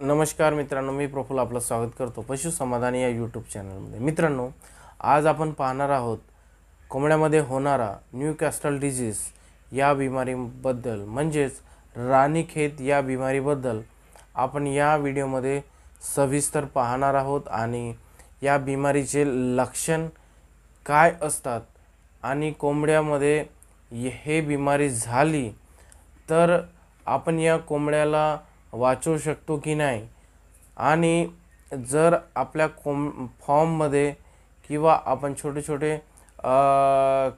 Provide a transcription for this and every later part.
नमस्कार मित्रांनो, मी प्रफुल्ल आपलं स्वागत करतो पशु समाधानी या यूट्यूब चॅनलमध्ये। मित्रांनो, आज आपण पाहणार आहोत कोंबड्यामध्ये होणारा न्यूकॅस्टल डिजीज या बिमारीबद्दल, म्हणजेच राणीखेत या बिमारीबद्दल आपण या व्हिडिओमध्ये सविस्तर पाहणार आहोत। आणि या बिमारीचे लक्षण काय असतात आणि कोंबड्यामध्ये हे बिमारी झाली तर आपण या कोंबड्याला वाचवू शकतो की नाही, आणि जर आपल्या फॉर्ममध्ये किंवा आपण छोटे छोटे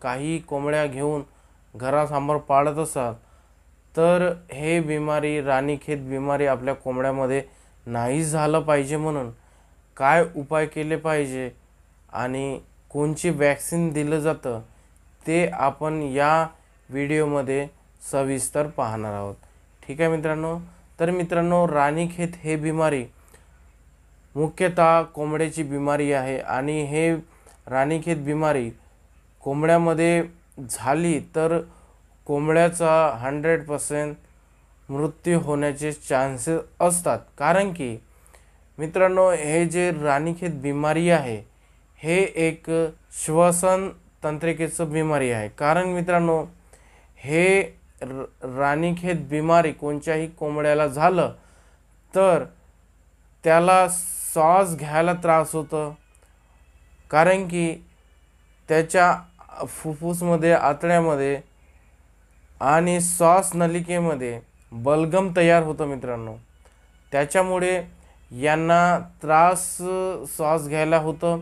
काही कोंबड्या घेऊन घरासमोर पाळत असाल तर हे बिमारी राणीखेत बिमारी आपल्या कोंबड्यामध्ये नाही झालं पाहिजे म्हणून काय उपाय केले पाहिजे आणि कोणची वॅक्सिन दिलं जातं ते आपण या व्हिडिओमध्ये सविस्तर पाहणार आहोत। ठीक आहे मित्रांनो, तर मित्रांनो, राणीखेत हे बिमारी मुख्यतः कोंबड्याची बिमारी आहे आणि हे राणीखेत बिमारी कोंबड्यामध्ये झाली तर कोंबड्याचा 100% मृत्यू होण्याचे चान्सेस असतात। कारण की मित्रांनो, हे जे राणीखेत बिमारी आहे हे एक श्वसन तंत्रिकेचं बिमारी आहे। कारण मित्रांनो, हे राणीखेत बिमारी कोणत्याही कोंबड्याला झालं तर त्याला श्वास घ्यायला त्रास होतो, कारण की त्याच्या फुफ्फुसमध्ये, आतड्यामध्ये आणि श्वासनलिकेमध्ये बलगम तयार होतो मित्रांनो। त्याच्यामुळे यांना त्रास श्वास घ्यायला होतं।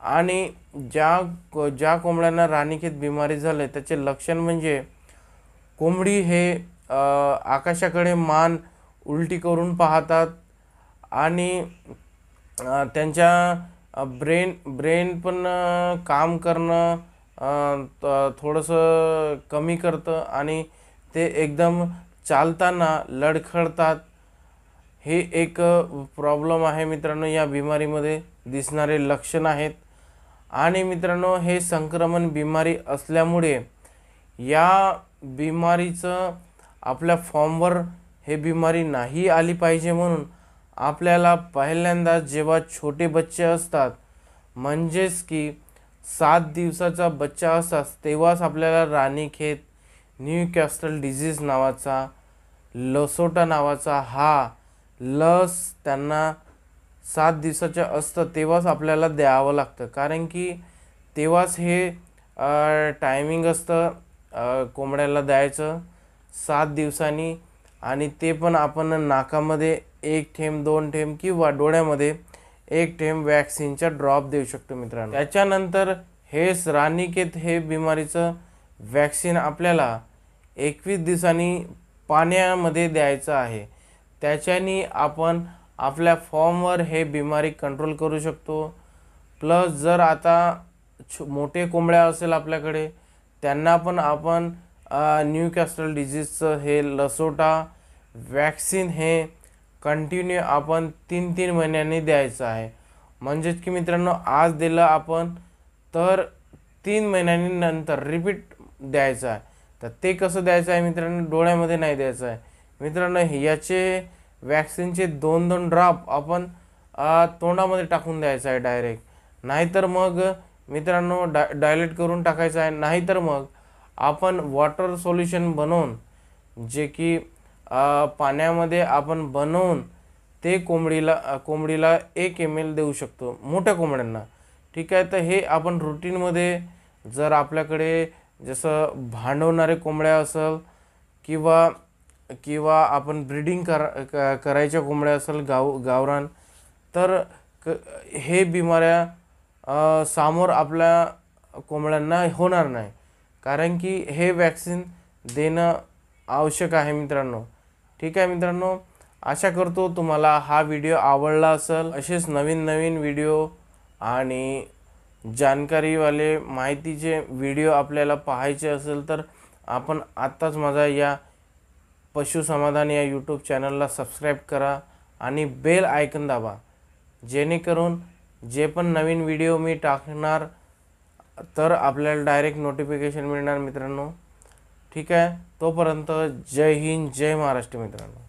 आणि ज्या कोंबड्यांना राणीखेत बिमारी झाली त्याचे लक्षण म्हणजे कोंबडी हे आकाशाकडे मान उलटी करून पाहतात आणि त्यांच्या ब्रेन पण काम करणं थोडंसं कमी करतं आणि ते एकदम चालताना लडखडतात। हे एक प्रॉब्लेम आहे मित्रांनो, या बिमारीमध्ये दिसणारे लक्षण आहेत। आणि मित्रांनो, हे संक्रमण बिमारी असल्यामुळे या बिमारीचं आपल्या फॉर्मवर हे बिमारी नाही आली पाहिजे म्हणून आपल्याला पहिल्यांदा जेव्हा छोटे बच्चे असतात, म्हणजेच की 7 दिवसाचा बच्चा असतात, तेव्हाच आपल्याला राणीखेत न्यूकॅस्टल डिजीज नावाचा, लसोटा नावाचा हा लस त्यांना 7 दिवसाचे असतं तेव्हाच आपल्याला द्यावं लागतं। कारण की तेव्हाच हे टायमिंग असतं कोंबड्याला द्यायचं 7 दिवसांनी, आणि ते पण आपण नाकामध्ये 1 थेंब 2 थेंब किंवा डोळ्यामध्ये 1 थेंब वॅक्सिनचा ड्रॉप देऊ शकतो मित्रांनो। त्याच्यानंतर हे राणीखेत हे बिमारीचं वॅक्सिन आपल्याला 21 दिवसांनी पाण्यामध्ये द्यायचं आहे। त्याच्यानी आपण आपल्या फॉर्मवर हे बिमारी कंट्रोल करू शकतो। प्लस जर आता मोठे कोंबड्या असेल आपल्याकडे, त्यांना पण आपण न्यूकॅस्टल डिजीजचं हे लसोटा वॅक्सिन हे कंटिन्यू आपण 3-3 महिन्यांनी द्यायचं आहे। म्हणजेच की मित्रांनो, आज दिलं आपण तर 3 महिन्यांनी नंतर रिपीट द्यायचं आहे। तर ते कसं द्यायचं आहे मित्रांनो, डोळ्यामध्ये नाही द्यायचं आहे मित्रांनो। याचे वॅक्सिनचे 2-2 ड्रॉप आपण तोंडामध्ये टाकून द्यायचं आहे डायरेक्ट, नाहीतर मग मित्रांनो डायलेट करून टाकायचं आहे, नाहीतर मग आपण वॉटर सोल्युशन बनवून, जे की पाण्यामध्ये आपण बनवून ते कोंबडीला 1 ml देऊ शकतो मोठ्या कोंबड्यांना। ठीक आहे, तर हे आपण रुटीनमध्ये जर आपल्याकडे जसं भांडवणारे कोंबड्या असेल किंवा आपण ब्रीडिंग करायच्या कोंबड्या असेल गावरान, तर हे बिमाऱ्या समोर आपल्या कोंबड्यांना होणार नाही, कारण की हे वॅक्सिन देणं आवश्यक आहे मित्रांनो। ठीक आहे मित्रांनो, आशा करतो तुम्हाला हा व्हिडिओ आवडला असेल। असेच नवीन नवीन व्हिडिओ आणि जानकारीवाले माहितीचे व्हिडिओ आपल्याला पाहायचे असेल तर आपण आत्ताच माझा या पशु समाधान या यूट्यूब चॅनलला सबस्क्राईब करा आणि बेल आयकन दाबा, जेणेकरून जे पण नवीन व्हिडिओ मी टाकणार तर आपल्याला डायरेक्ट नोटिफिकेशन मिळणार मित्रांनो। ठीक आहे, तोपर्यंत जय हिंद, जय महाराष्ट्र मित्रांनो।